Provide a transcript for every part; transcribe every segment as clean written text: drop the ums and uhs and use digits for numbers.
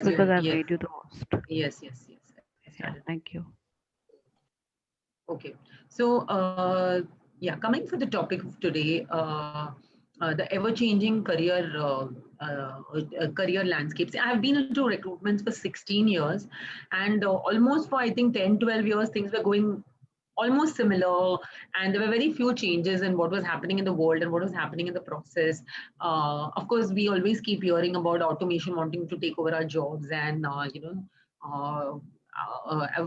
because Resume. I've Yes, made you the host. yes. I Yeah, started. thank you. Okay. So, yeah, coming for the topic of today, the ever-changing career landscapes. I've been into recruitments for 16 years, and almost for I think 10, 12 years, things were going almost similar, and there were very few changes in what was happening in the world and what was happening in the process. Of course, we always keep hearing about automation wanting to take over our jobs, and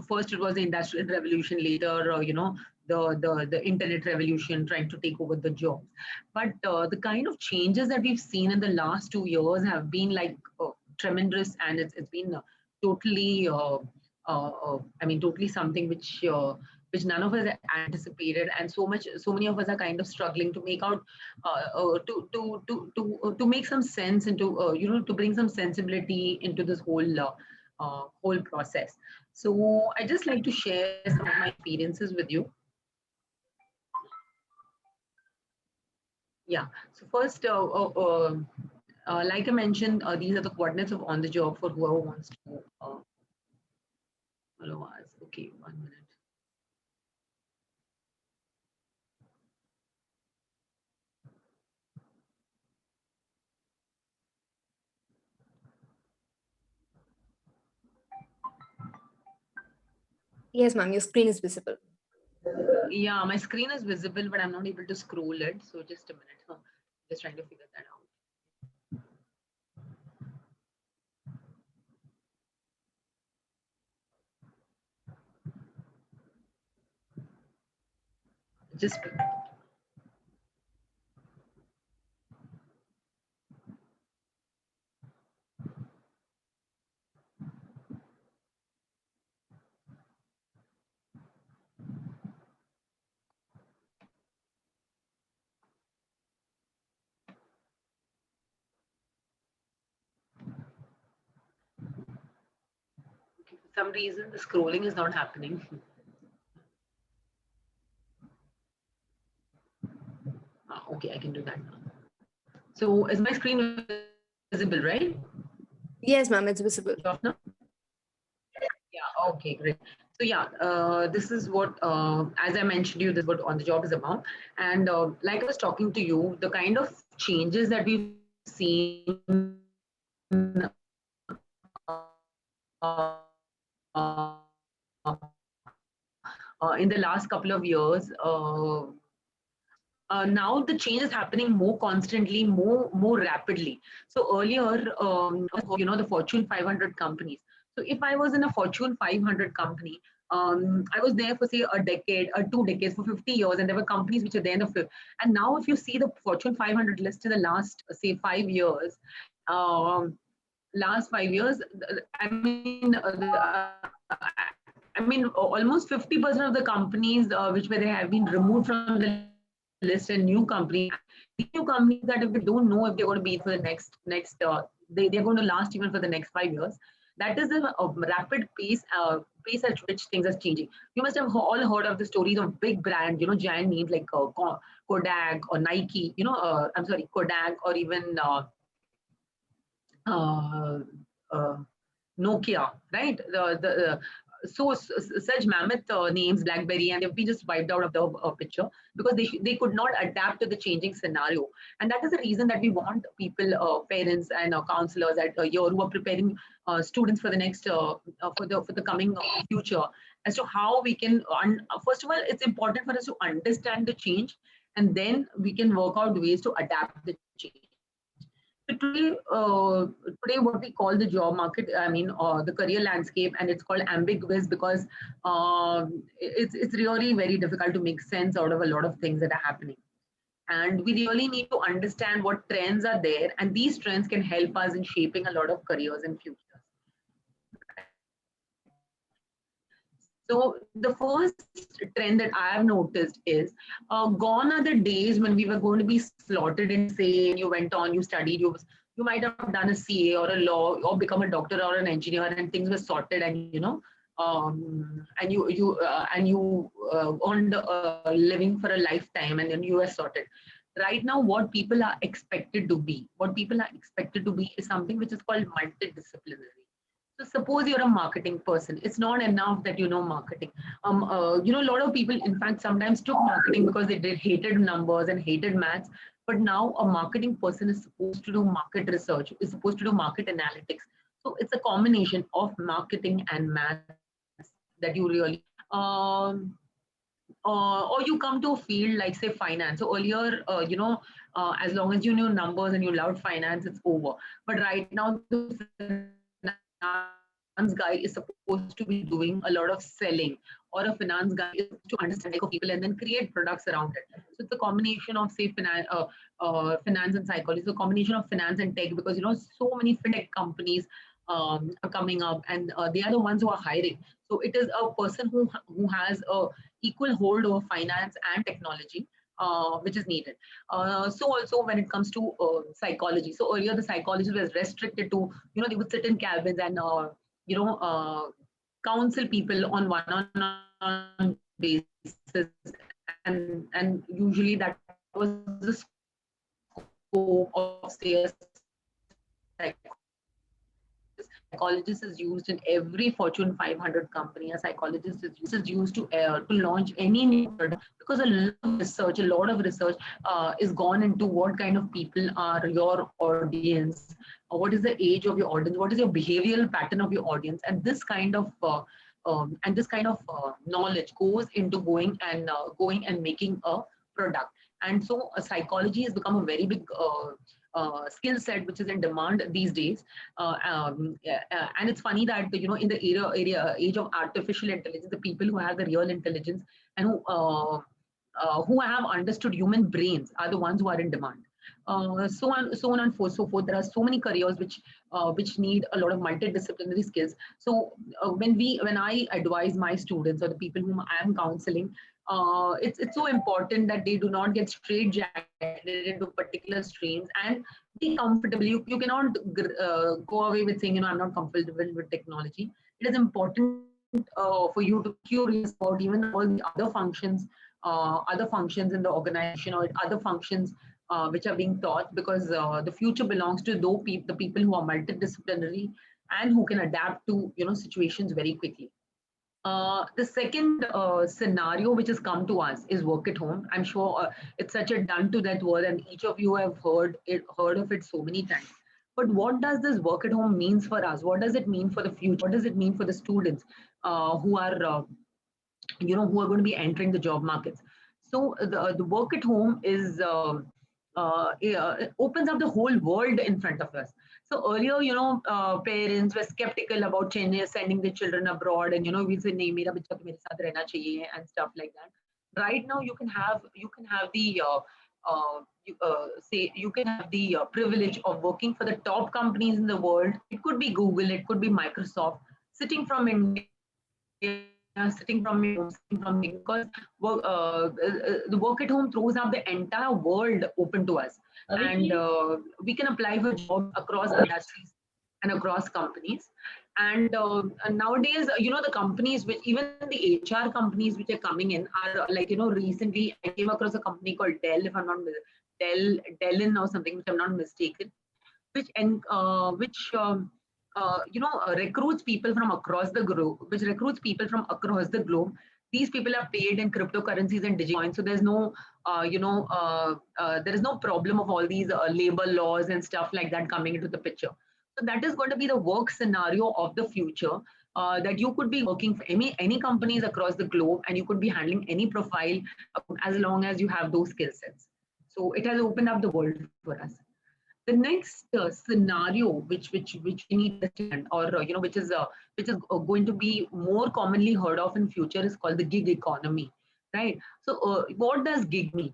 first it was the industrial revolution, later the internet revolution trying to take over the jobs. But the kind of changes that we've seen in the last 2 years have been like tremendous, and it's been totally I mean totally something which none of us anticipated, and so many of us are kind of struggling to make out to make some sense into to bring some sensibility into this whole process. So I just like to share some of my experiences with you. Yeah. So first, like I mentioned, these are the coordinates of on the job for whoever wants to follow us. Okay, 1 minute. Yes, ma'am, your screen is visible. Yeah, my screen is visible, but I'm not able to scroll it. So just a minute. Huh? Just trying to figure that out. Just for some reason the scrolling is not happening. Okay, I can do that now. So is my screen visible, right? Yes, ma'am, it's Is it visible. off now? Yeah, okay, great. So yeah, this is what, as I mentioned you, this is what on the job is about. And like I was talking to you, the kind of changes that we've seen in the last couple of years, now the change is happening more constantly, more rapidly. So earlier, the Fortune 500 companies. So if I was in a Fortune 500 company, I was there for say a decade or 2 decades for 50 years, and there were companies which are there in the fifth. And now, if you see the Fortune 500 list in the last say 5 years, last 5 years, I mean, almost 50% of the companies which were there have been removed from the list, and new companies. These new companies that if we don't know if they're going to be there for the next they're going to last even for the next 5 years. That is the rapid pace at which things are changing. You must have all heard of the stories of big brands, giant names like Kodak or Nike. I'm sorry, Kodak, or even uh, uh, Nokia, right? Such mammoth names, BlackBerry, and they've been just wiped out of the picture because they could not adapt to the changing scenario. And that is the reason that we want people, parents, and counselors at a year who are preparing students for the next for the coming future, as to how we can. First of all, it's important for us to understand the change, and then we can work out ways to adapt the change. So today, what we call the job market, the career landscape, and it's called ambiguous because it's really very difficult to make sense out of a lot of things that are happening. And we really need to understand what trends are there, and these trends can help us in shaping a lot of careers in future. So the first trend that I have noticed is gone are the days when we were going to be slotted in say, and you went on, you studied, you might have done a CA or a law or become a doctor or an engineer, and things were sorted, and and you earned a living for a lifetime, and then you were sorted. Right now, what people are expected to be is something which is called multidisciplinary. So suppose you're a marketing person, it's not enough that you know marketing. A lot of people, in fact, sometimes took marketing because they did hated numbers and hated maths. But now a marketing person is supposed to do market research, is supposed to do market analytics. So it's a combination of marketing and maths that you really. Or you come to a field like say finance. So earlier, as long as you knew numbers and you loved finance, it's over. But right now, the finance guy is supposed to be doing a lot of selling, or a finance guy is supposed to understand like of people and then create products around it. So it's a combination of say finance and psychology. So combination of finance and tech, because so many fintech companies are coming up, and they are the ones who are hiring. So it is a person who has a equal hold over finance and technology, which is needed. So also when it comes to psychology, so earlier the psychology was restricted to, they would sit in cabins and, you know, uh, counsel people on one-on-one basis, and usually that was the scope of say a psychologist. Psychologist is used in every Fortune 500 company. A psychologist is used to launch any new product, because a lot of research is gone into what kind of people are your audience, what is the age of your audience, what is your behavioral pattern of your audience, and this kind of knowledge goes into going and making a product. And so psychology has become a very big skill set which is in demand these days. And it's funny that in the age of artificial intelligence, the people who have the real intelligence and who have understood human brains are the ones who are in demand. So on and so forth. There are so many careers which need a lot of multidisciplinary skills. So when I advise my students or the people whom I am counseling, it's so important that they do not get straight jacketed into particular streams and be comfortable. You cannot go away with saying, I'm not comfortable with technology. It is important for you to be curious about even all the other functions in the organization, or other functions which are being taught, because the future belongs to the people who are multidisciplinary and who can adapt to situations very quickly. The second scenario which has come to us is work at home. I'm sure it's such a done to that word, and each of you have heard of it so many times. But what does this work at home means for us? What does it mean for the future? What does it mean for the students who are going to be entering the job markets? So the work at home is opens up the whole world in front of us. So earlier, parents were skeptical about sending their children abroad, and we say, "नहीं, मेरा बच्चा तो मेरे साथ रहना चाहिए," and stuff like that. Right now, you can have the you can have the privilege of working for the top companies in the world. It could be Google, it could be Microsoft, sitting from India, sitting from your home, sitting from your because the work at home throws up the entire world open to us, and we can apply for jobs across industries and across companies. And nowadays, the companies, which even the HR companies which are coming in, are like, recently I came across a company called Dell, if I'm not Dellin or something, which I'm not mistaken, which recruits people from across the globe, These people are paid in cryptocurrencies and digital coins, so there's no there is no problem of all these labor laws and stuff like that coming into the picture. So that is going to be the work scenario of the future, that you could be working for any companies across the globe, and you could be handling any profile, as long as you have those skill sets. So it has opened up the world for us. The next scenario which we need to understand, or which is going to be more commonly heard of in future, is called the gig economy, right? So what does gig mean?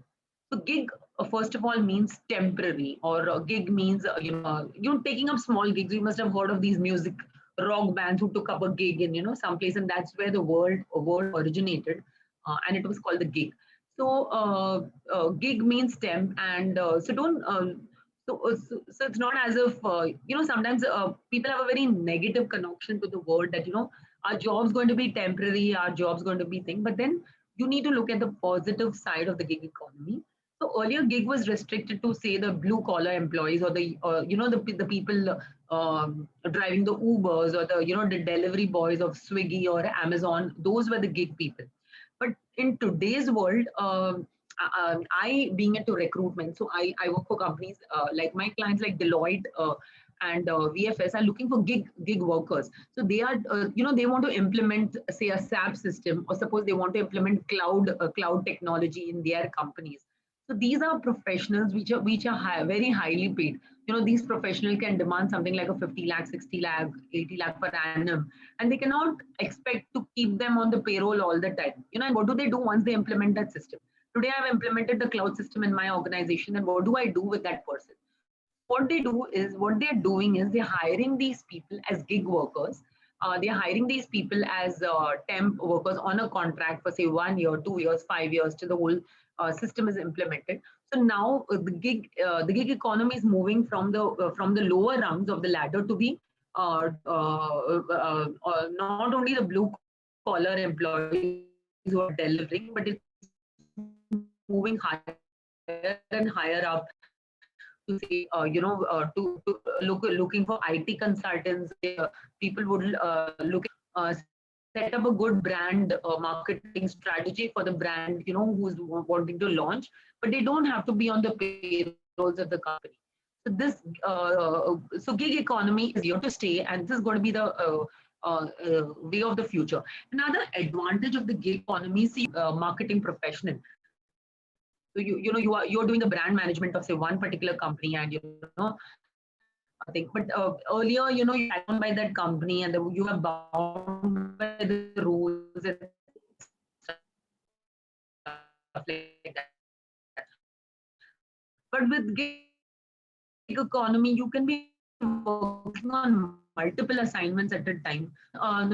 So gig, first of all, means temporary, or gig means you're taking up small gigs. You must have heard of these music rock bands who took up a gig in some place, and that's where the word originated, and it was called the gig. So gig means temp, and so don't so it's not as if sometimes people have a very negative connection to the word, that our job's going to be temporary, our job's going to be thing. But then you need to look at the positive side of the gig economy. So earlier gig was restricted to say the blue collar employees or the the people driving the Ubers or the delivery boys of Swiggy or Amazon. Those were the gig people. But in today's world, I being into recruitment, so I work for companies like my clients like Deloitte and VFS are looking for gig workers. So they are they want to implement say a SAP system, or suppose they want to implement cloud technology in their companies. So these are professionals which are very highly paid. These professionals can demand something like a 50 lakh, 60 lakh, 80 lakh per annum, and they cannot expect to keep them on the payroll all the time. And what do they do once they implement that system? Today I've implemented the cloud system in my organization, and what do I do with that person? What they're doing is they're hiring these people as gig workers. They're hiring these people as temp workers on a contract for say 1 year, 2 years, 5 years till the whole system is implemented. So now the gig economy is moving from the lower rungs of the ladder to be not only the blue collar employees who are delivering, but it's moving higher and higher up to say, to looking for IT consultants. People would set up a good brand marketing strategy for the brand, who's wanting to launch, but they don't have to be on the payrolls of the company. So so gig economy is here to stay, and this is going to be the way of the future. Another advantage of the gig economy is marketing professional. So you're doing the brand management of say one particular company, and I think. But earlier, you are bound by that company, and you are bound by the rules and stuff like that. But with gig economy, you can be working on multiple assignments at a time,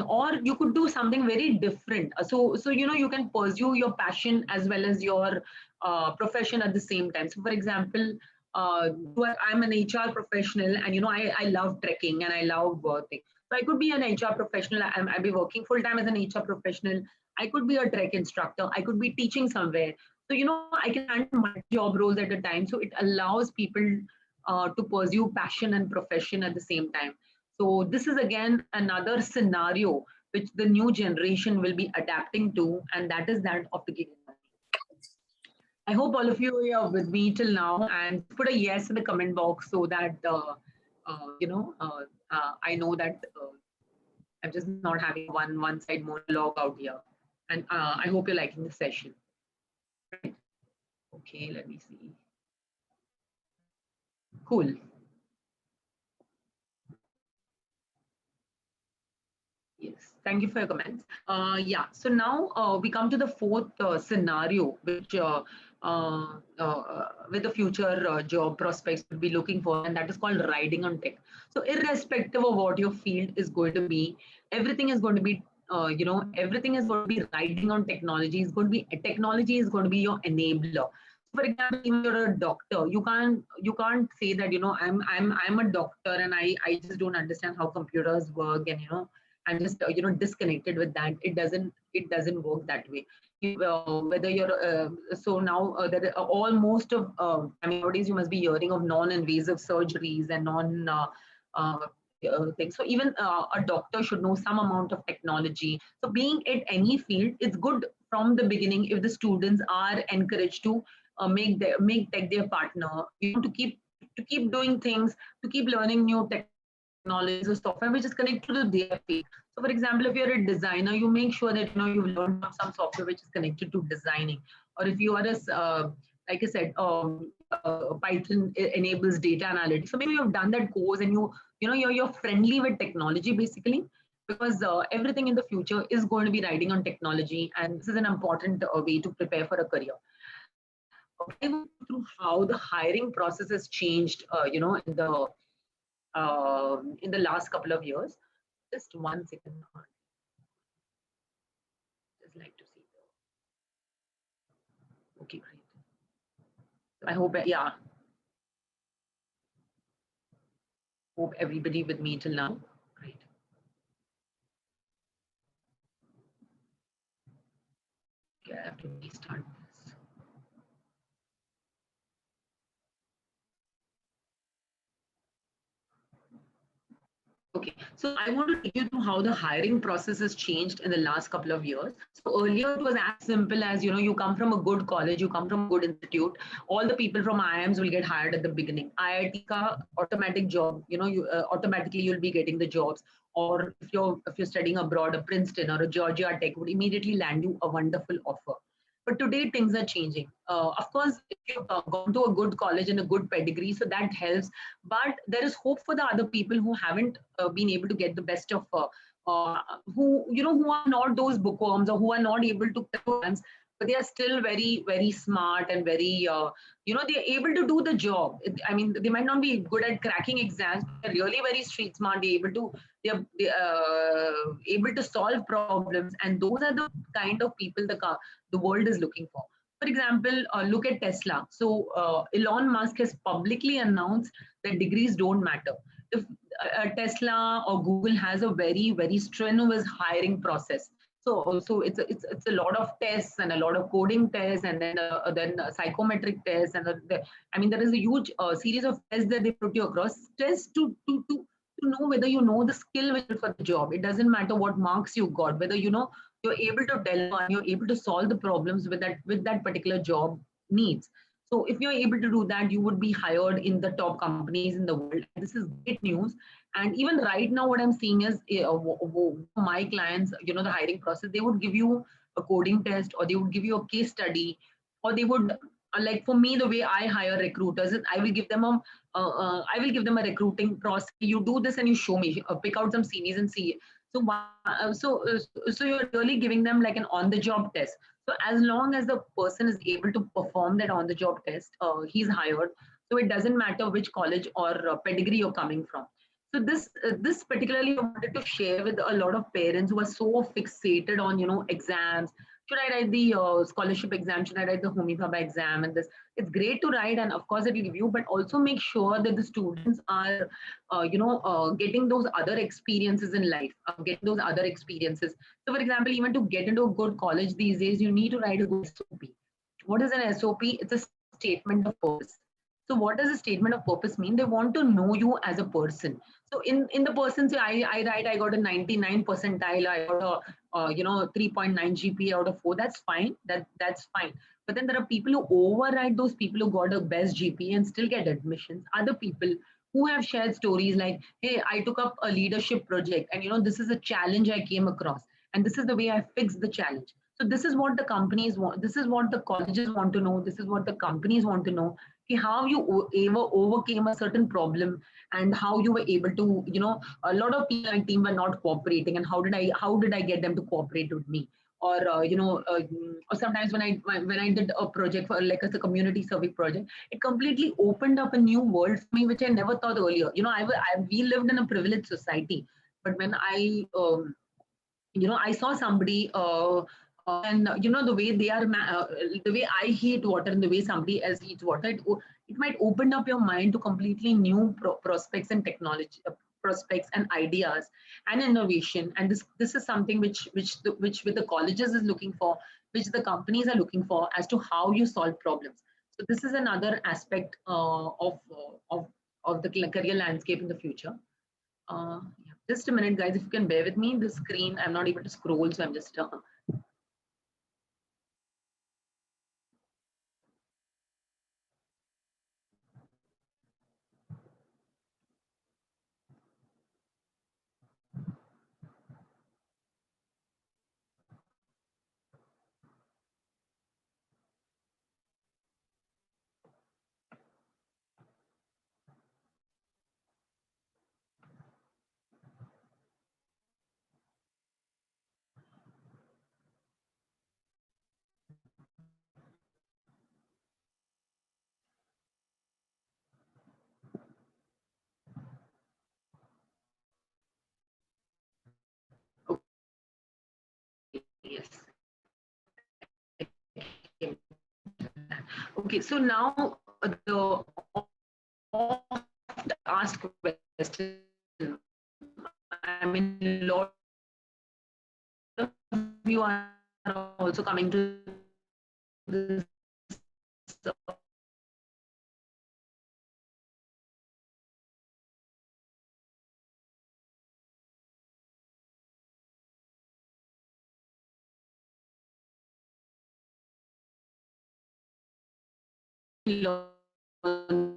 or you could do something very different. So you can pursue your passion as well as your profession at the same time. So, for example, I'm an HR professional, and I love trekking and I love things. So I could be an HR professional. I'll be working full time as an HR professional. I could be a trek instructor. I could be teaching somewhere. So I can handle multi job roles at a time. So it allows people to pursue passion and profession at the same time. So this is again another scenario which the new generation will be adapting to, and that is that of the gig economy. I hope all of you are with me till now, and put a yes in the comment box so that I know that I'm just not having one side monologue out here. And I hope you're liking the session. Right. Okay, let me see. Cool. Yes, thank you for your comments. Yeah, so now we come to the fourth scenario, which with the future job prospects would be looking for, and that is called riding on tech. So, irrespective of what your field is going to be, everything is going to be, everything is going to be riding on technology. Technology is going to be your enabler. For example, even you're a doctor, you can't say that I'm a doctor and I just don't understand how computers work, and I'm just disconnected with that. It doesn't work that way. Whether you're so now there are almost of I mean, nowadays you must be hearing of non-invasive surgeries and non things. So even a doctor should know some amount of technology. So being at any field, it's good from the beginning if the students are encouraged to make tech their partner. To keep doing things, to keep learning new technologies or software which is connected to their field. So, for example, if you're a designer, you make sure that you've learned some software which is connected to designing. Or if you are like I said, Python enables data analytics. So maybe you've done that course, and you're friendly with technology basically, because everything in the future is going to be riding on technology, and this is an important way to prepare for a career. I will go through how the hiring process has changed, in the last couple of years. Just 1 second. Just like to see. Okay, great. I hope, yeah. Hope everybody with me till now. Great. Okay, I have to restart this. Okay, so I want to take you through how the hiring process has changed in the last couple of years. So earlier it was as simple as, you come from a good college, you come from a good institute, all the people from IIMs will get hired at the beginning. IIT ka automatic job, you automatically you'll be getting the jobs. Or if you're studying abroad, a Princeton or a Georgia Tech would immediately land you a wonderful offer. But today things are changing. Of course, if you've gone to a good college and a good pedigree, so that helps, but there is hope for the other people who haven't been able to get the best of who are not those bookworms or who are not able to advance, but they are still very very smart and very they're able to do the job. I mean, they might not be good at cracking exams, but they're really very street smart. They're able to solve problems, and those are the kind of people the world is looking for. For example, look at Tesla. So Elon Musk has publicly announced that degrees don't matter. If Tesla or Google has a very very strenuous hiring process. So it's a lot of tests and a lot of coding tests, and then psychometric tests, and I mean there is a huge series of tests that they put you across, tests to know whether you know the skill for the job. It doesn't matter what marks you got, whether you're able to deliver and you're able to solve the problems with that particular job needs. So if you're able to do that, you would be hired in the top companies in the world. And this is great news. And even right now, what I'm seeing is my clients, the hiring process, they would give you a coding test, or they would give you a case study, or they would like for me, the way I hire recruiters is I will give them a recruiting process. You do this and you show me, pick out some CVs and see. So you're really giving them like an on-the-job test. So as long as the person is able to perform that on-the-job test, he's hired. So it doesn't matter which college or pedigree you're coming from. So this particularly I wanted to share with a lot of parents who are so fixated on exams. Should I write the scholarship exam? Should I write the Homi Bhabha exam? And this, it's great to write, and of course it will give you, but also make sure that the students are getting those other experiences in life, getting those other experiences. So for example, even to get into a good college these days, you need to write a good SOP. What is an SOP? It's a statement of purpose. So what does a statement of purpose mean? They want to know you as a person. So in the person, say I write, I got a 99 percentile, I got a 3.9 GPA out of 4. That's fine. That's fine. But then there are people who override those people who got a best GPA and still get admissions. Other people who have shared stories like, hey, I took up a leadership project, and this is a challenge I came across, and this is the way I fixed the challenge. So this is what the companies want. This is what the colleges want to know. This is what the companies want to know. How you ever overcame a certain problem, and how you were able to, a lot of people in my team were not cooperating, and how did I get them to cooperate with me? Or or sometimes when I did a project for like as a community survey project, it completely opened up a new world for me, which I never thought earlier. We lived in a privileged society, but when I saw somebody, and the way the way I heat water and the way somebody else heats water, it might open up your mind to completely new prospects and technology, prospects and ideas and innovation. And this is something which with the colleges is looking for, which the companies are looking for, as to how you solve problems. So this is another aspect of the career landscape in the future. Yeah. Just a minute, guys. If you can bear with me, the screen, I'm not able to scroll, so I'm just. Yes. Okay, so now the oft asked question. I mean, a lot of you are also coming to this learning.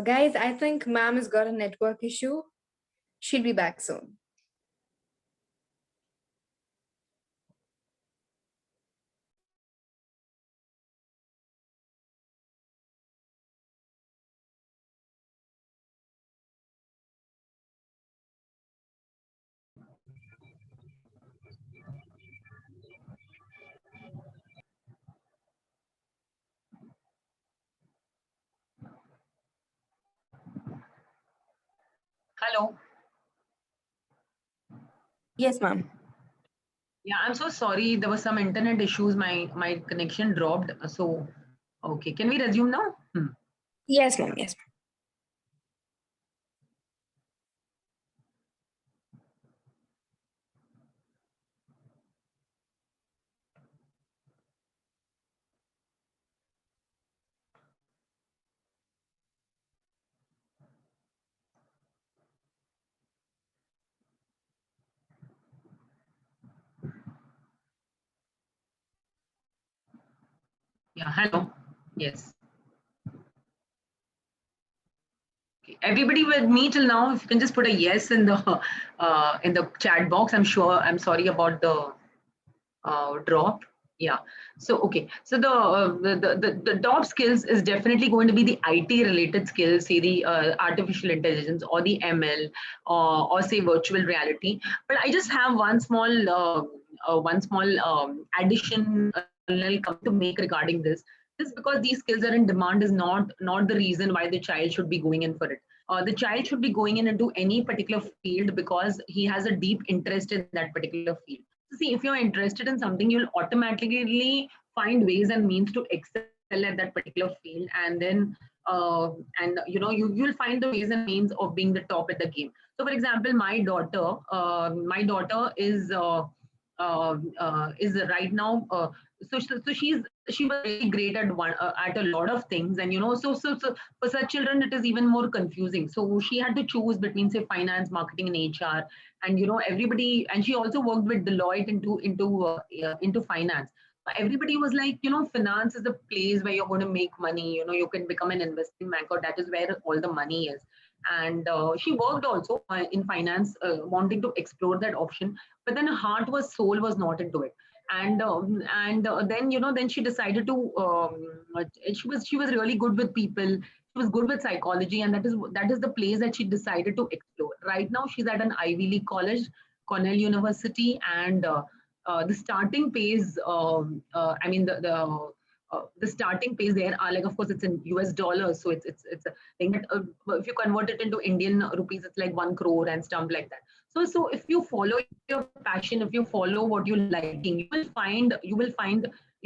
Guys, I think ma'am has got a network issue. She'll be back soon. Hello. Yes, ma'am. Yeah, I'm so sorry. There were some internet issues. My connection dropped. So, okay. Can we resume now? Yes, ma'am. Yes. Yeah. Hello. Yes. Okay. Everybody with me till now, if you can just put a yes in the chat box. I'm sure. I'm sorry about the drop. Yeah. So okay. So the top skills is definitely going to be the IT related skills, say the artificial intelligence or the ML or say virtual reality. But I just have one small addition I'll come to make regarding this. Just because these skills are in demand is not the reason why the child should be going in for it. The child should be going in into any particular field because he has a deep interest in that particular field. See, if you're interested in something, you'll automatically find ways and means to excel at that particular field, and then you'll find the ways and means of being the top at the game. So for example, my daughter is right now so she was really great at one at a lot of things, and so for such children it is even more confusing. So she had to choose between, say, finance, marketing, and HR, and everybody, and she also worked with Deloitte into finance. Everybody was like, finance is the place where you're going to make money. You can become an investment banker. That is where all the money is. And she worked also in finance, wanting to explore that option, but then her soul was not into it. And then she decided to she was really good with people. She was good with psychology, and that is the place that she decided to explore. Right now she's at an Ivy League college, Cornell University, and the starting pays I mean the starting pays there are, like, of course it's in US dollars, so it's a thing that if you convert it into Indian rupees, it's like 1 crore and stuff like that. So if you follow your passion, if you follow what you're liking, you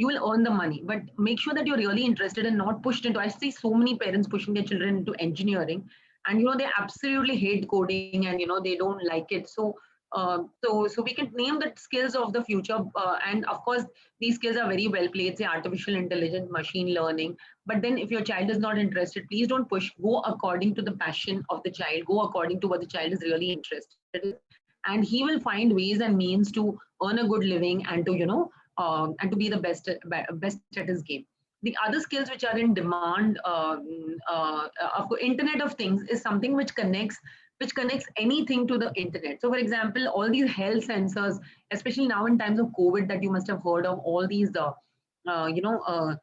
will earn the money. But make sure that you're really interested and not pushed into. I see so many parents pushing their children into engineering, and they absolutely hate coding, and they don't like it. So we can name the skills of the future, and of course these skills are very well played, say artificial intelligence, machine learning. But then if your child is not interested, please don't push. Go according to the passion of the child, go according to what the child is really interested in, and he will find ways and means to earn a good living, and to be the best at his game. The other skills which are in demand, of course, Internet of Things is something which connects which connects anything to the internet. So for example, all these health sensors, especially now in times of COVID, that you must have heard of, all these you know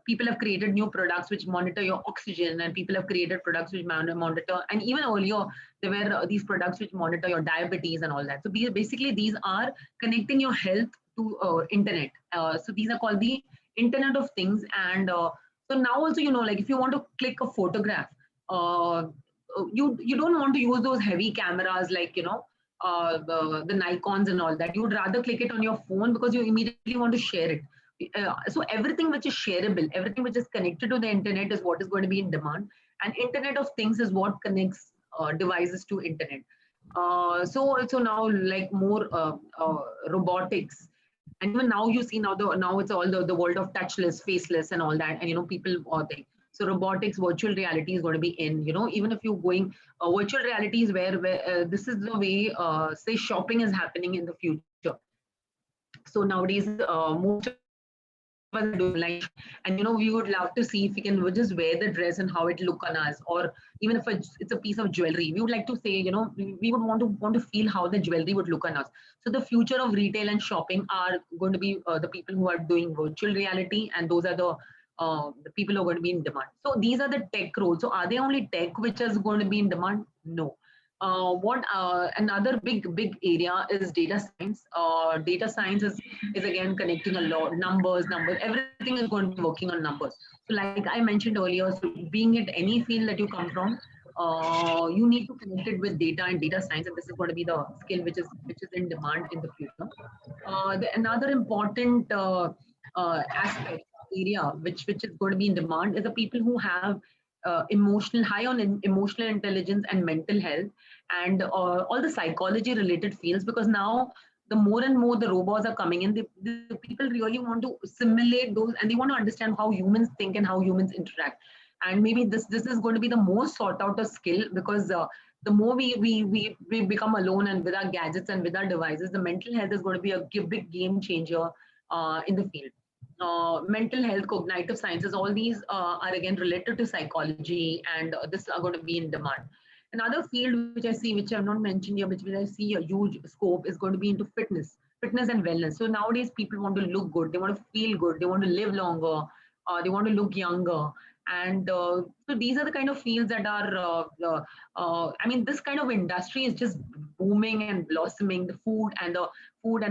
people have created new products which monitor your oxygen, and people have created products which monitor, and even earlier there were these products which monitor your diabetes and all that. So basically these are connecting your health to internet. So these are called the internet of things. And so now also, like if you want to click a photograph, uh, you don't want to use those heavy cameras like the Nikons and all that. You would rather click it on your phone because you immediately want to share it. So everything which is shareable, everything which is connected to the internet is what is going to be in demand, and internet of things is what connects devices to internet. So now, like more robotics, and even now you see, now it's all the world of touchless, faceless and all that, and people are think. So robotics, virtual reality is going to be in, even if you're going virtual reality is where this is the way say shopping is happening in the future. So nowadays most of us are doing online, and we would love to see if we can just wear the dress and how it look on us, or even if it's a piece of jewelry, we would like to say, we would want to feel how the jewelry would look on us. So the future of retail and shopping are going to be the people who are doing virtual reality, and those are the people who are going to be in demand. So these are the tech roles. So are they only tech which is going to be in demand? No. What Another big area is data science. Data science is again connecting a lot, numbers, everything is going to be working on numbers. So like I mentioned earlier, so being at any field that you come from, you need to connect it with data and data science, and this is going to be the skill which is in demand in the future. Another important aspect area which is going to be in demand is the people who have high on emotional intelligence and mental health, and all the psychology related fields, because now the more and more the robots are coming in, the people really want to simulate those, and they want to understand how humans think and how humans interact. And maybe this is going to be the most sought out of skill, because the more we become alone and with our gadgets and with our devices, the mental health is going to be a big game changer in the field. Mental health, cognitive sciences, all these are again related to psychology, and this are going to be in demand. Another field which I see, which I've not mentioned here, which I see a huge scope, is going to be into fitness and wellness. So nowadays people want to look good, they want to feel good, they want to live longer, they want to look younger. And so these are the kind of fields that are I mean, this kind of industry is just booming and blossoming. The food and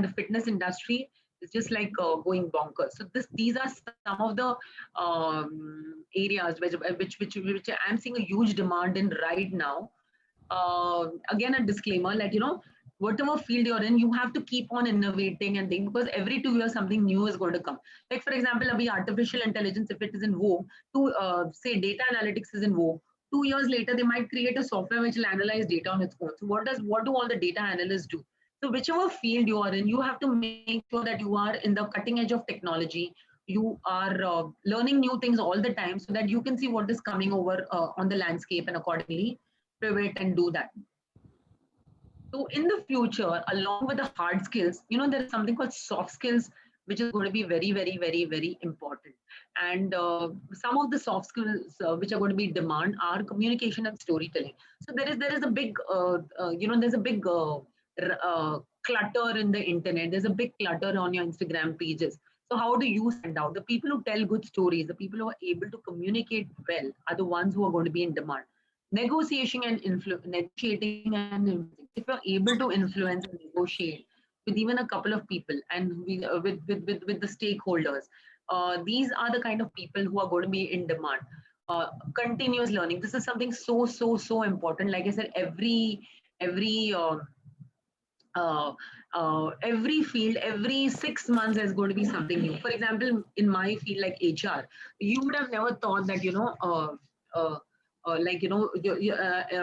the fitness industry is just like going bonkers. So these are some of the areas which I'm seeing a huge demand in right now. Again, a disclaimer, that whatever field you're in, you have to keep on innovating and things, because every 2 years something new is going to come. Like for example, abhi artificial intelligence, if it is in vogue, to say data analytics is in vogue, 2 years later they might create a software which will analyze data on its own. So what do all the data analysts do? So whichever field you are in, you have to make sure that you are in the cutting edge of technology. You are learning new things all the time, so that you can see what is coming over on the landscape, and accordingly pivot and do that. So in the future, along with the hard skills, there is something called soft skills, which is going to be very, very, very, very important. And some of the soft skills which are going to be in demand are communication and storytelling. So there is a big, there's a big clutter in the internet. There's a big clutter on your Instagram pages. So how do you stand out? The people who tell good stories, the people who are able to communicate well, are the ones who are going to be in demand. Negotiating and influencing. If you're able to influence and negotiate with even a couple of people, and with the stakeholders, these are the kind of people who are going to be in demand. Continuous learning. This is something so important. Like I said, every every field, every 6 months there's going to be something new. For example, in my field like HR, you would have never thought that uh,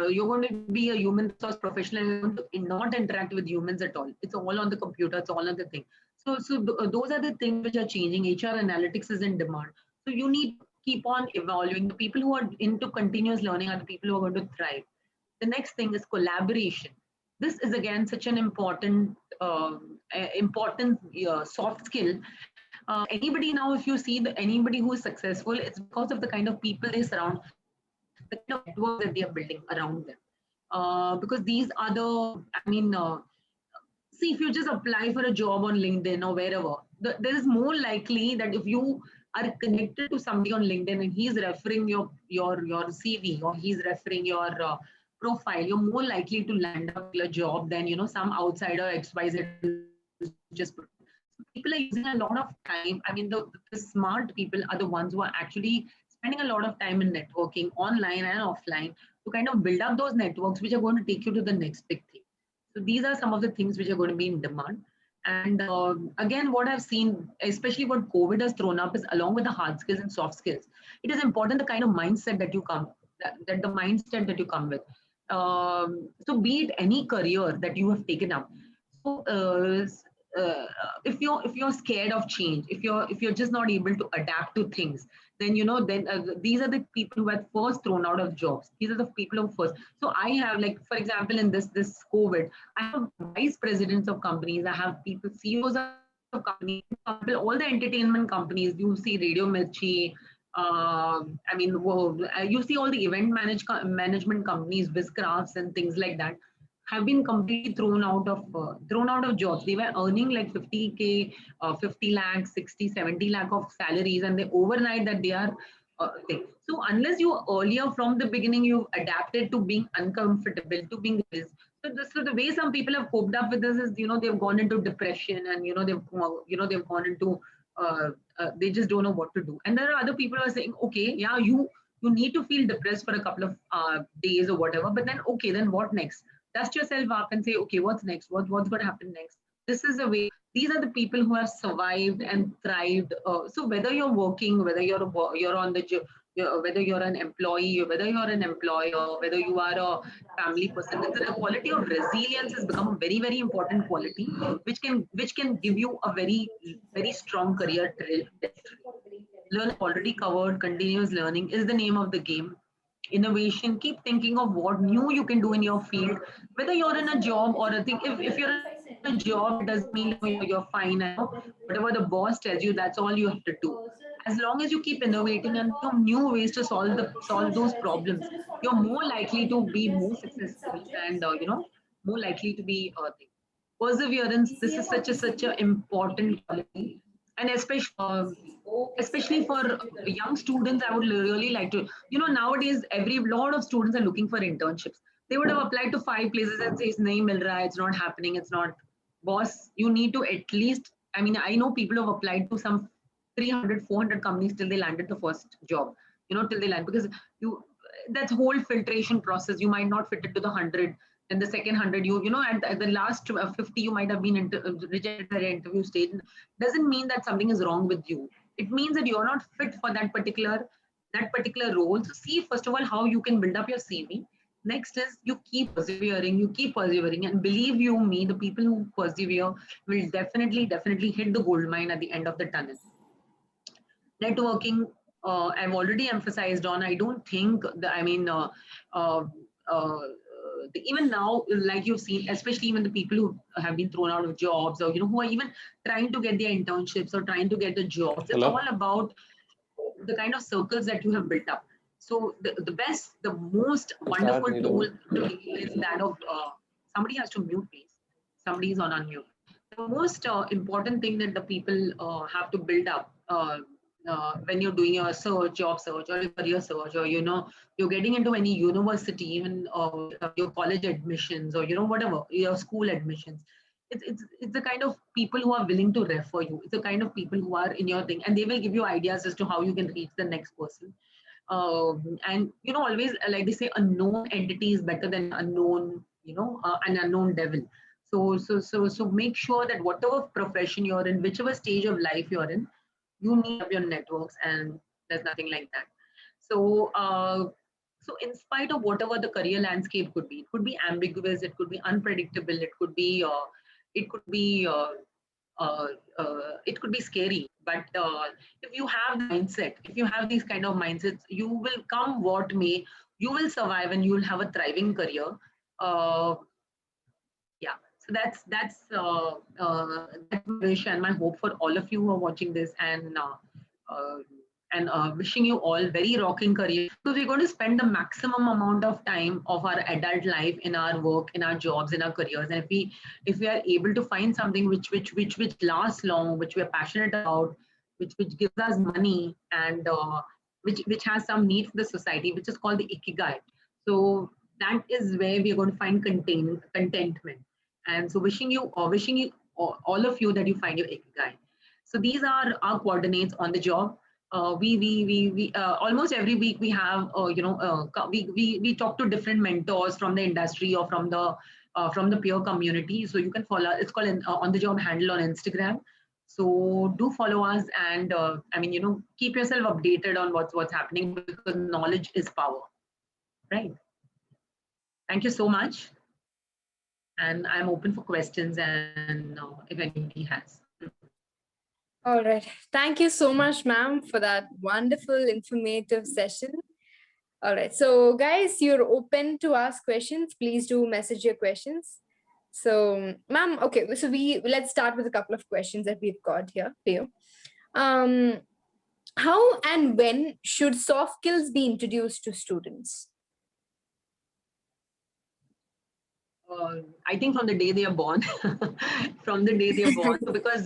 you're going to be a human resource professional, and you're going to not interact with humans at all. It's all on the computer, it's all on the thing. So those are the things which are changing. HR analytics is in demand, so you need to keep on evolving. The people who are into continuous learning are the people who are going to thrive. The next thing is collaboration. This is again such an important soft skill. Anybody now, if you see anybody who is successful, it's because of the kind of people they surround, the kind of network that they are building around them. because these are the, I mean, see, if you just apply for a job on LinkedIn or wherever, there is more likely that if you are connected to somebody on LinkedIn and he's referring your CV, or he's referring your profile, you're more likely to land a particular job than some outsider XYZ who's just put. So people are using a lot of time. I mean, the smart people are the ones who are actually spending a lot of time in networking online and offline to kind of build up those networks which are going to take you to the next big thing. So these are some of the things which are going to be in demand. And again, what I've seen, especially what COVID has thrown up, is along with the hard skills and soft skills, it is important the kind of mindset that you come, that the mindset that you come with. So be it any career that you have taken up. So if you're scared of change, if you're just not able to adapt to things, then these are the people who are first thrown out of jobs. These are the people who first. So I have, like, for example, in this COVID, I have vice presidents of companies. I have people, CEOs of companies, for example, all the entertainment companies. You see Radio Mirchi. I mean, you see all the management companies, Viscrafts and things like that, have been completely thrown out of jobs. They were earning like 50K, 50 lakh, 60, 70 lakh of salaries, and they overnight that they are thing. So unless you earlier from the beginning you adapted to being uncomfortable, to being this. So the way some people have coped up with this is, they've gone into depression, and they've gone into they just don't know what to do. And there are other people who are saying, okay, yeah, you need to feel depressed for a couple of days or whatever, but then okay, then what next? Dust yourself up and say, okay, what's next? What's going to happen next? This is the way. These are the people who have survived and thrived. So whether you're working, whether you're on the job, whether you're an employee, whether you're an employer, whether you are a family person, the quality of resilience has become a very, very important quality, which can give you a very, very strong career trajectory. Learn already covered. Continuous learning is the name of the game. Innovation, keep thinking of what new you can do in your field, whether you're in a job or a thing. If you're in a job, it doesn't mean you're fine, and whatever the boss tells you, that's all you have to do. As long as you keep innovating and think of new ways to solve those problems, you're more likely to be more successful, and more likely to be perseverance. This is such a important quality. And especially for young students, I would really like to, nowadays every lot of students are looking for internships. They would have applied to 5 places and says, nahi mil raha hai, it's not happening, it's not. Boss, you need to at least, I mean, I know people have applied to some 300, 400 companies till they landed the first job, till they land, because you, that's whole filtration process. You might not fit into the 100, and the second 100, at the last 50, you might have been rejected at the interview stage. Doesn't mean that something is wrong with you. It means that you're not fit for that particular role. So see, first of all, how you can build up your CV. Next is you keep persevering, and believe you me, the people who persevere will definitely hit the gold mine at the end of the tunnel. Networking, I've already emphasized on. I don't think that, I mean, uh, uh, even now, like you've seen, especially even the people who have been thrown out of jobs, or who are even trying to get their internships or trying to get the jobs, it's Hello? all about the kind of circles that you have built up. So the most Start wonderful tool Nido. to me is that of somebody has to mute, please. Somebody is on unmute. The most important thing that the people have to build up when you're doing your job search, or your career search, or you're getting into any university, even your college admissions, or whatever, your school admissions. It's the kind of people who are willing to refer you. It's the kind of people who are in your thing, and they will give you ideas as to how you can reach the next person. And always, like they say, a known entity is better than an unknown devil. So make sure that whatever profession you're in, whichever stage of life you're in, you need up your networks, and there's nothing like that. So in spite of whatever the career landscape could be, it could be ambiguous, it could be unpredictable, it could be scary. But if you have the mindset, if you have these kind of mindsets, you will come what may, you will survive, and you will have a thriving career. uh, yeah, so that's my wish and my hope for all of you who are watching this. And and wishing you all very rocking career, because we're going to spend the maximum amount of time of our adult life in our work, in our jobs, in our careers. And if we are able to find something which lasts long, which we are passionate about, which gives us money, and which has some need for the society, which is called the ikigai. So that is where we are going to find contentment. And so wishing you all of you that you find your ikigai. So these are our coordinates on the job. We almost every week we have we talk to different mentors from the industry or from the peer community. So you can follow. It's called an on the job handle on Instagram. So do follow us, and keep yourself updated on what's happening, because knowledge is power, right? Thank you so much, and I'm open for questions, and if anybody has. All right. Thank you so much, ma'am, for that wonderful, informative session. All right. So, guys, you're open to ask questions. Please do message your questions. So, ma'am, okay. So let's start with a couple of questions that we've got here for you. How and when should soft skills be introduced to students? I think from the day they are born, from the day they are born, because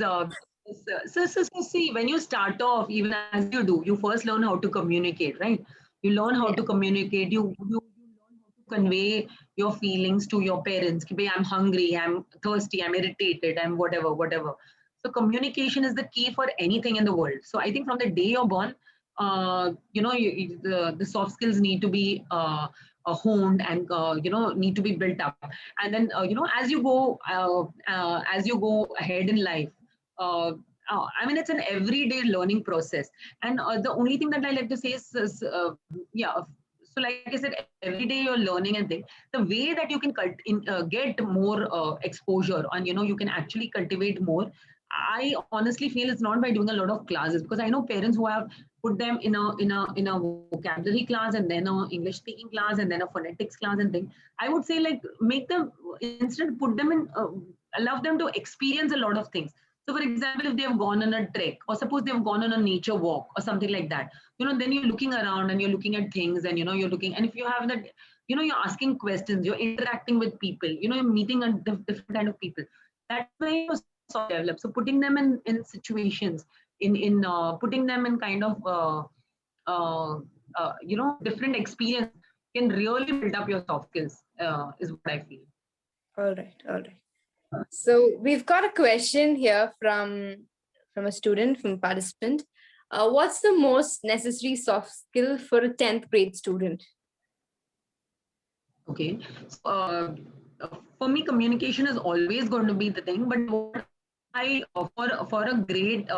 see, when you start off, even as you do, you first learn how to communicate, right? You learn how to communicate. You learn how to convey your feelings to your parents. Ki, I'm hungry, I'm thirsty, I'm irritated, I'm whatever. So communication is the key for anything in the world. So I think from the day you're born, the soft skills need to be honed, and need to be built up. And then as you go ahead in life, it's an everyday learning process. And the only thing that I like to say so like I said, every day you're learning, and the way that you can get more exposure, and you can actually cultivate more. I honestly feel it's not by doing a lot of classes, because I know parents who have put them in a vocabulary class, and then a English speaking class, and then a phonetics class and thing. I would say, like, make them, instead put them in, allow them to experience a lot of things. So, for example, if they have gone on a trek, or suppose they have gone on a nature walk or something like that, then you're looking around and you're looking at things, and you're looking, and if you have that, you're asking questions, you're interacting with people, you're meeting a different kind of people. That's why you develop. So putting them in situations, in putting them in kind of different experience can really build up your soft skills, is what I feel. All right. So we've got a question here from a student, from a participant. What's the most necessary soft skill for a 10th grade student? Okay. So, for me, communication is always going to be the thing. But what for a grade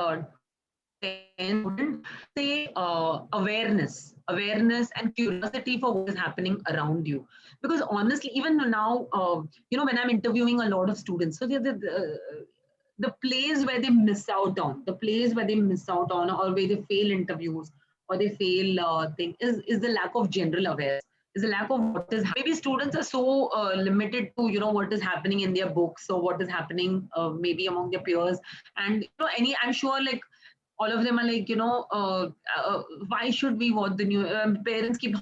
10 student, say awareness and curiosity for what is happening around you. Because honestly, even now, when I'm interviewing a lot of students, so the place where they miss out on, or where they fail interviews, or they fail thing, is the lack of general awareness, is the lack of what is maybe students are so limited to what is happening in their books, or what is happening maybe among their peers. And I'm sure, like, all of them are like, why should we watch the news? Parents keep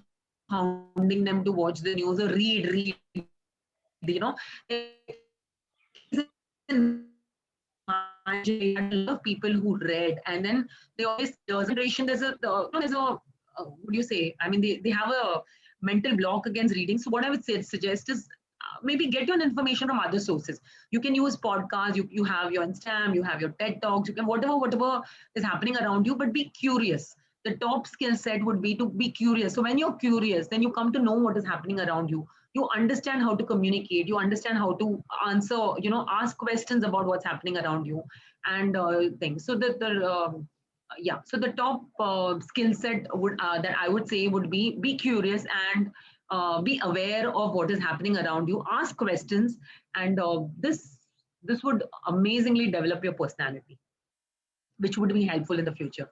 hounding them to watch the news or read. A lot of people who read, and then they always, generation, there's a what do you say? I mean, they have a mental block against reading. So what I would suggest is, maybe get your information from other sources. You can use podcasts, you have your Instagram, you have your TED Talks, you can whatever is happening around you, but be curious. The top skill set would be to be curious. So when you're curious, then you come to know what is happening around you. You understand how to communicate, you understand how to answer, ask questions about what's happening around you, and things. So so the top skill set would that I would say would be curious, and be aware of what is happening around you, ask questions, and this would amazingly develop your personality, which would be helpful in the future.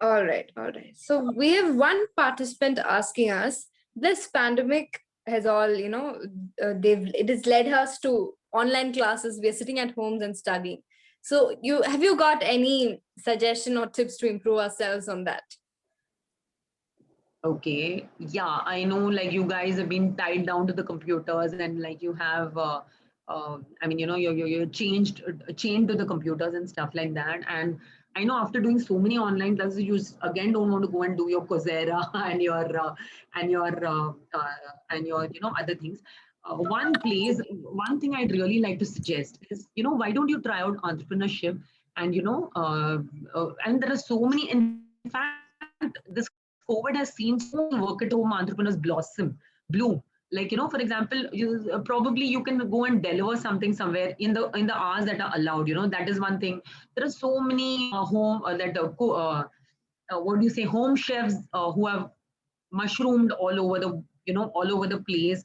All right. So we have one participant asking us, this pandemic has all, it has led us to online classes. We're sitting at homes and studying. So have you got any suggestion or tips to improve ourselves on that? Okay, yeah, I know like you guys have been tied down to the computers and like you have, I mean, you're chained to the computers and stuff like that. And I know after doing so many online classes, you again don't want to go and do your Coursera and your other things. One thing I'd really like to suggest is, why don't you try out entrepreneurship? And and there are so many. In fact, this COVID has seen so many work at home entrepreneurs bloom. Like, for example, probably you can go and deliver something somewhere in the hours that are allowed. That is one thing. There are so many what do you say, home chefs who have mushroomed all over the place.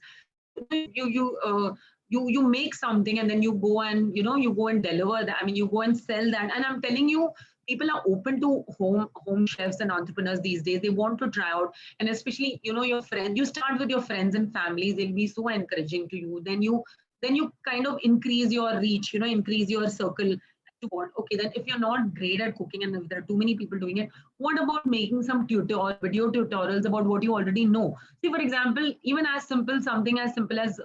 You make something and then you go and you go and deliver that. I mean, you go and sell that. And I'm telling you, people are open to home chefs and entrepreneurs these days. They want to try out, and especially your friends. You start with your friends and families. They'll be so encouraging to you. Then you kind of increase your reach. Increase your circle. To what? Okay, then if you're not great at cooking and if there are too many people doing it, what about making some video tutorials about what you already know? See, for example, even something as simple as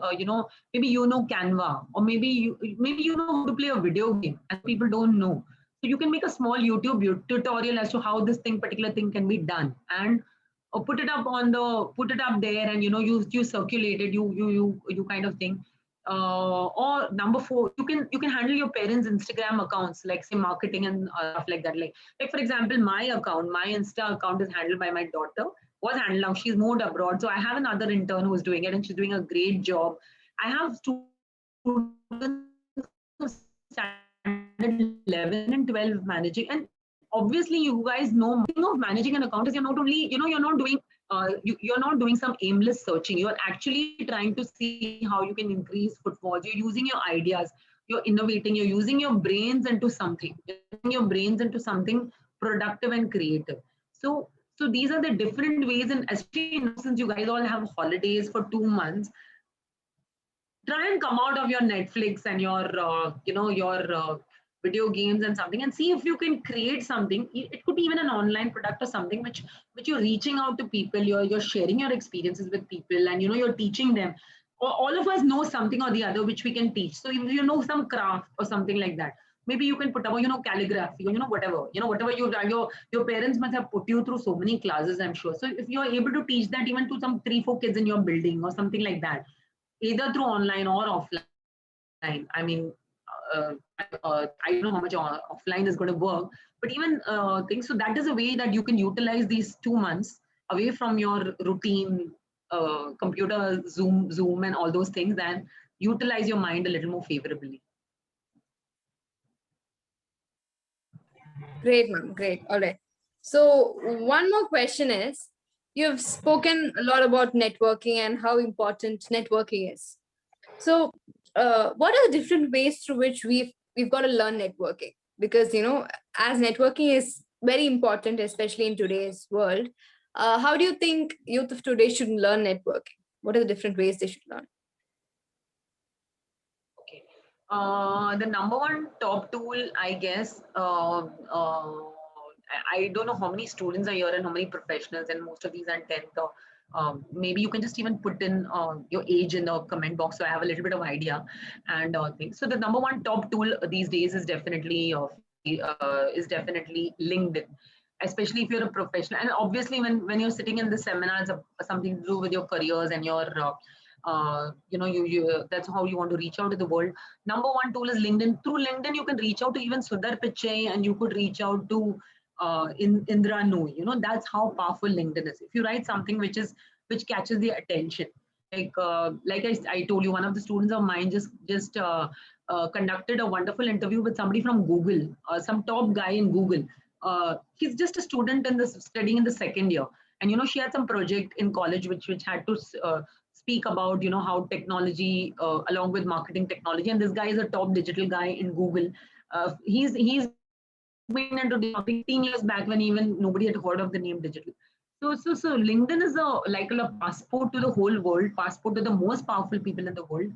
maybe Canva, or maybe you know how to play a video game, and people don't know. So you can make a small YouTube tutorial as to how this particular thing can be done, and put it up there, and you circulate it, you kind of thing. Or number four, you can handle your parents' Instagram accounts, like say marketing and stuff like that. Like for example, my Insta account is handled by my daughter. Was handled now. She's moved abroad, so I have another intern who's doing it, and she's doing a great job. I have students of standard 11 and 12 managing, and obviously you guys know thing of managing an account is you're not only you're not doing you're not doing some aimless searching. You're actually trying to see how you can increase footfalls. You're using your ideas, you're innovating, you're using your brains into something, productive and creative. So these are the different ways, and especially now, since you guys all have holidays for 2 months, try and come out of your Netflix and your video games and something, and see if you can create something. It could be even an online product or something which you're reaching out to people. You're sharing your experiences with people, and you're teaching them. All of us know something or the other which we can teach. So if you know some craft or something like that, maybe you can put up calligraphy, or whatever your parents must have put you through so many classes, I'm sure. So if you're able to teach that even to some 3-4 kids in your building or something like that, either through online or offline. I mean, uh, I don't know how much offline is going to work, but even things. So that is a way that you can utilize these 2 months away from your routine computer, Zoom, and all those things, and utilize your mind a little more favorably. Great, ma'am. Great. All right. So one more question is, you've spoken a lot about networking and how important networking is. So what are the different ways through which we've got to learn networking? Because, as networking is very important, especially in today's world, how do you think youth of today should learn networking? What are the different ways they should learn? Okay. The number one top tool, I guess, I don't know how many students are here and how many professionals, and most of these are 10th. Maybe you can just even put in your age in the comment box, so I have a little bit of idea and things. So the number one top tool these days is definitely LinkedIn, especially if you're a professional. And obviously, when you're sitting in the seminars, something to do with your careers and your you that's how you want to reach out to the world. Number one tool is LinkedIn. Through LinkedIn, you can reach out to even Sundar Pichai, and you could reach out to Indra Nooyi. That's how powerful LinkedIn is. If you write something which catches the attention, like I told you, one of the students of mine just conducted a wonderful interview with somebody from Google, some top guy in Google. He's just a student studying in the second year, and she had some project in college which had to speak about how technology along with marketing technology, and this guy is a top digital guy in Google. He's been into 15 years back when even nobody had heard of the name digital. So LinkedIn is like a passport to the whole world, passport to the most powerful people in the world.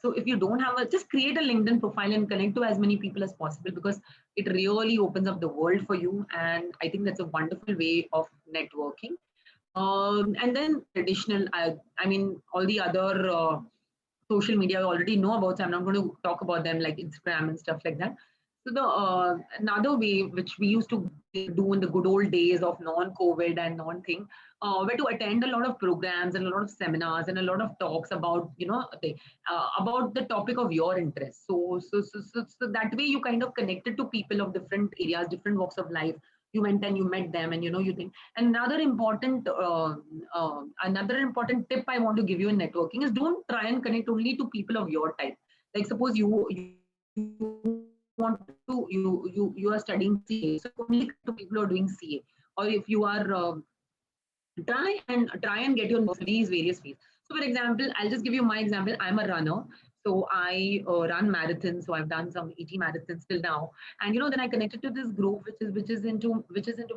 So if you don't have just create a LinkedIn profile and connect to as many people as possible, because it really opens up the world for you. And I think that's a wonderful way of networking. And then traditional, I mean, all the other social media I already know about, so I'm not going to talk about them like Instagram and stuff like that. So the another way which we used to do in the good old days of non-COVID and non-thing, were to attend a lot of programs and a lot of seminars and a lot of talks about about the topic of your interest. So that way you kind of connected to people of different areas, different walks of life. You went and you met them, and you think. And another important tip I want to give you in networking is don't try and connect only to people of your type. Like suppose you want to you are studying CA, so only connect to people who are doing CA. Or if you are try and get your these various fields. So, for example, I'll just give you my example. I'm a runner, so I run marathons. So I've done some 80 marathons till now, and then I connected to this group which is into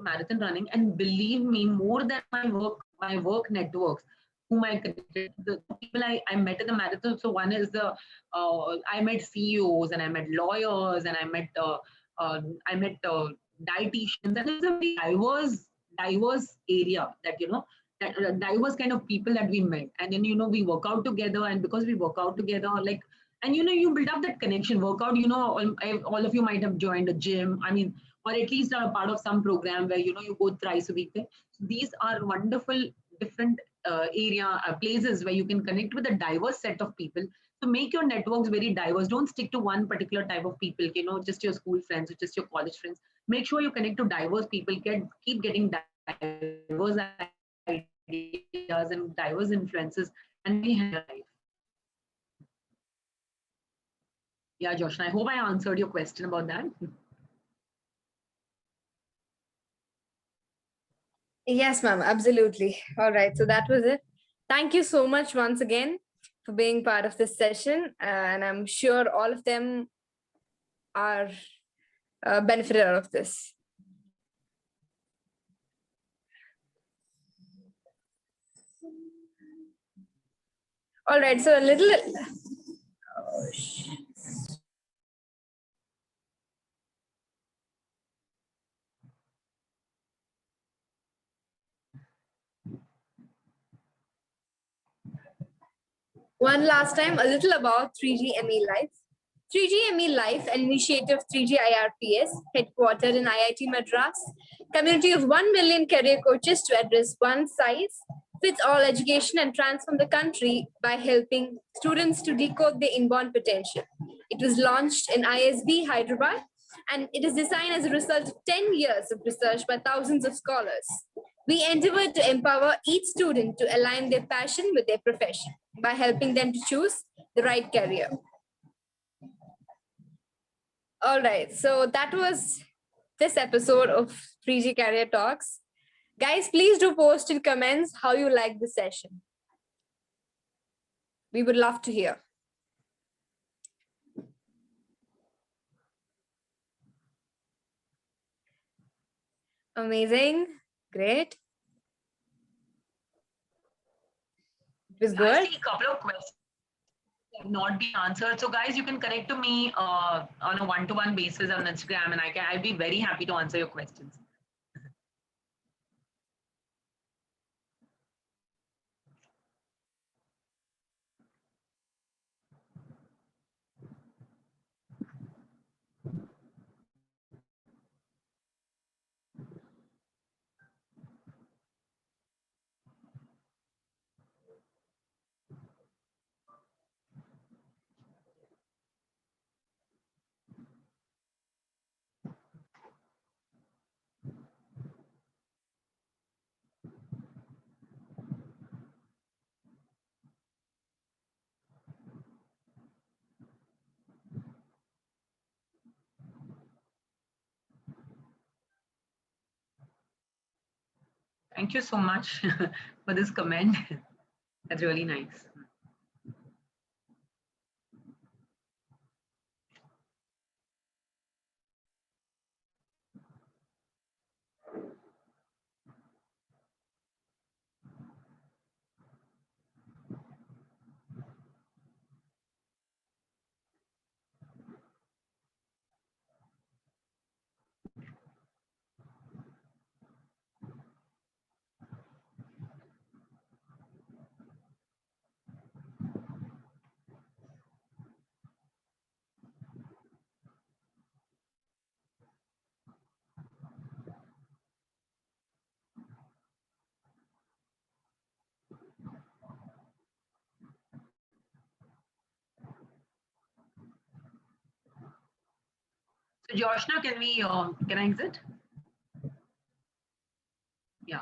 marathon running. And believe me, more than my work networks. Whom I connected, the people I met in the marathon. So one is I met CEOs, and I met lawyers, and I met dietitians, and it's a very diverse area that diverse kind of people that we met. And then we work out together, and because we work out together, like, and you build up that connection. Workout, all of you might have joined a gym, I mean, or at least are a part of some program where you go thrice a week. So these are wonderful different places where you can connect with a diverse set of people. So make your networks very diverse. Don't stick to one particular type of people, just your school friends or just your college friends. Make sure you connect to diverse people. Keep getting diverse ideas and diverse influences, and we have life. Yeah, Josh, I hope I answered your question about that. Yes, ma'am, absolutely. All right, so that was it. Thank you so much once again for being part of this session. And I'm sure all of them are benefited out of this. All right, so a little. One last time, a little about 3G ME Life. 3G ME Life, an initiative 3G IRPS, headquartered in IIT Madras, community of 1 million career coaches to address one size fits all education and transform the country by helping students to decode their inborn potential. It was launched in ISB Hyderabad, and it is designed as a result of 10 years of research by thousands of scholars. We endeavor to empower each student to align their passion with their profession by helping them to choose the right career. All right, so that was this episode of 3G Career Talks. Guys, please do post in comments how you like the session. We would love to hear. Amazing, great. It was good. I see a couple of questions have not been answered. So guys, you can connect to me on a one-to-one basis on Instagram, and I'll be very happy to answer your questions. Thank you so much for this comment. That's really nice. So Joshna, can I exit? Yeah.